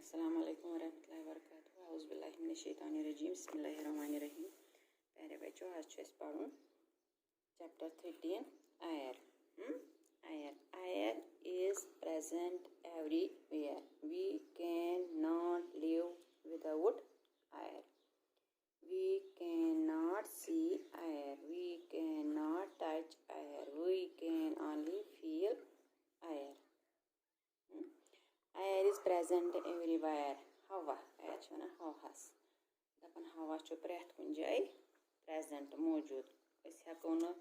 Assalamu alaikum warahmatullahi wabarakatuh. Auzu billahi minash shaitanir rajim. Bismillahir rahmanir rahim. Pyare bachcho, आज छे पढ़ूं chapter 13 air. Air. Air is present everywhere. We cannot live without air. We cannot see air. We cannot touch air. We can only feel air. Air is present everywhere. Hava. Air chana havas. Dapan hava chu preth kun jay present موجود. أسۍ ہٮ۪کو نہٕ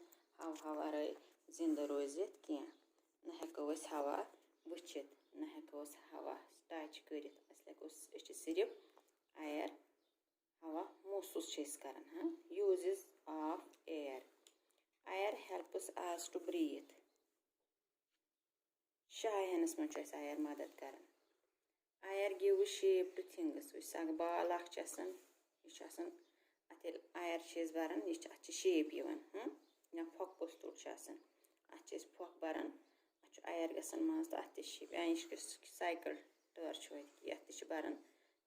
ہوا ورٲے زِندٕ روٗزِتھ کینٛہہ. نہ ہٮ۪کو أسۍ ہوا وٕچھِتھ، نہ ہٮ۪کو أسۍ ہوا ٹچ کٔرِتھ. أسۍ چھِ صرف ایر ہوا محسوٗس چھِ أسۍ کران. Uses of air. Air helps us to breathe. شاہ ہٮ۪نس منٛز چھُ اَسہِ ایر مدد کران. Air gives shape to things. یُس اکھ بال اکھ چھِ آسان، یہِ چھُ آسان اَتھ ییٚلہِ ایر چھِ أسۍ بران، اَتھ چھِ شیپ یِوان. یا پھۄکہٕ پوٚستوٗر چھُ آسان، اَتھ چھِ أسۍ پھۄکھ بران، اَتھ چھُ ایر گژھان منٛز تہٕ اَتھ تہِ چھِ شیپ. یا یہِ سایکل ٹٲر چھُ اَتہِ، یَتھ تہِ چھِ بران،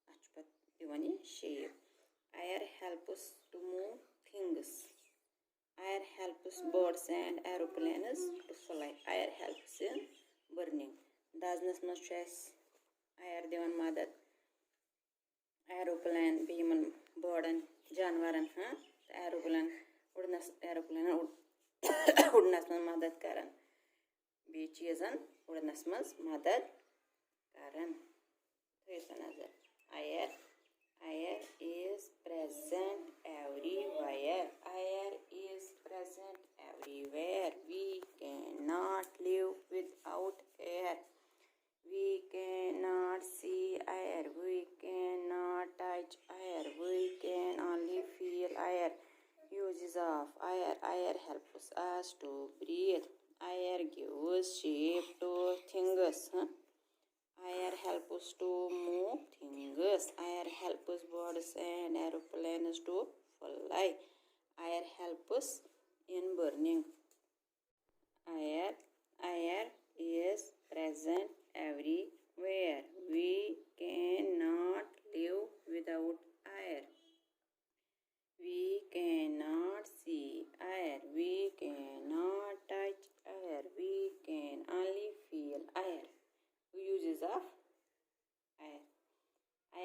اَتھ چھُ پَتہٕ دِوان یہِ shape. Air helps to move things. Air helps birds and aeroplanes to fly. Air helps in burning. دزنس منٛز چھُ اَسہِ ایر دِوان مدد. ایروپلین بیٚیہِ یِمن بٲڈن جانورن تہٕ ایروپلینن اُڈنس منٛز مدد کران. بیٚیہِ چیٖزن اُڈنس منٛز مدد کران. تھٲیِو سا نظر. Air is present everywhere. Air is present everywhere. We cannot live without air. We cannot see air. We cannot touch air. We can only feel air. Uses of air. Air helps us to breathe. Air gives shape to things. Air helps to move things. Air helps birds and aeroplanes to fly. Air helps in burning. Air is present everywhere. We cannot live without air. We cannot see air. We cannot touch air. We can only feel air. Uses of air.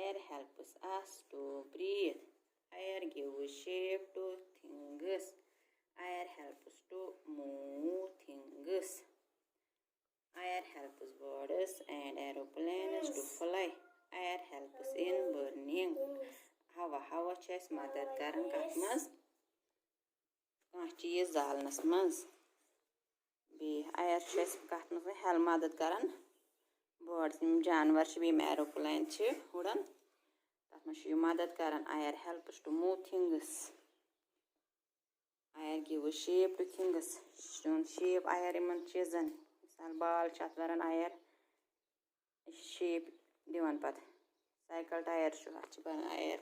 Air helps us to breathe. Air gives shape to things. Air helps to move things. Air helps birds and aeroplanes to fly. Air helps in burning. ہوا چھِ اَسہِ مدد کران کَتھ منٛز؟ کانٛہہ چیٖز زالنس منٛز. بیٚیہِ ایر چھُ اَسہِ کَتھ منٛز مدد کران؟ بٲڈٕس یِم جانور چھِ، بیٚیہِ یِم ایروپلین چھِ اُڑان، تَتھ منٛز چھُ یہِ مدد کران. Air helps to move things. Air gives shape to things. دیُن شیپ ایر یِمن چیٖزن. مثال بال چھِ اَتھ بران ایر، یہِ چھِ شیپ دِوان پتہٕ. سایکل ٹایر چھُ، اَتھ چھِ بران ایر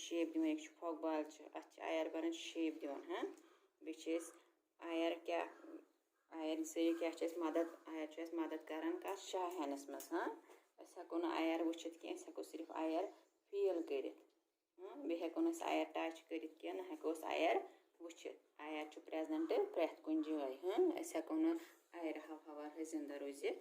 شیپ دِوان. یہِ چھُ پھۄکہٕ بال چھِ، اَتھ چھِ ایر بران شیپ دِوان. بیٚیہِ چھِ أسۍ ایر کیٛاہ، ایر ذٔریعہٕ کیٛاہ چھِ أسۍ مدد؟ ایر چھُ اَسہِ مدد کران کَتھ؟ شاہ ہٮ۪نس منٛز. أسۍ ہٮ۪کو نہٕ ایر وٕچھِتھ کینٛہہ، أسۍ ہٮ۪کو صرف ایر فیٖل کٔرِتھ. بیٚیہِ ہٮ۪کو نہٕ أسۍ ایر ٹچ کٔرِتھ کینٛہہ، نہ ہٮ۪کو أسۍ ایر وٕچھِتھ. ایر چھُ پریزنٹ پرٛٮ۪تھ کُنہِ جایہِ. أسۍ ہٮ۪کو نہٕ ایر ہوا ورٲے زِندٕ روٗزِتھ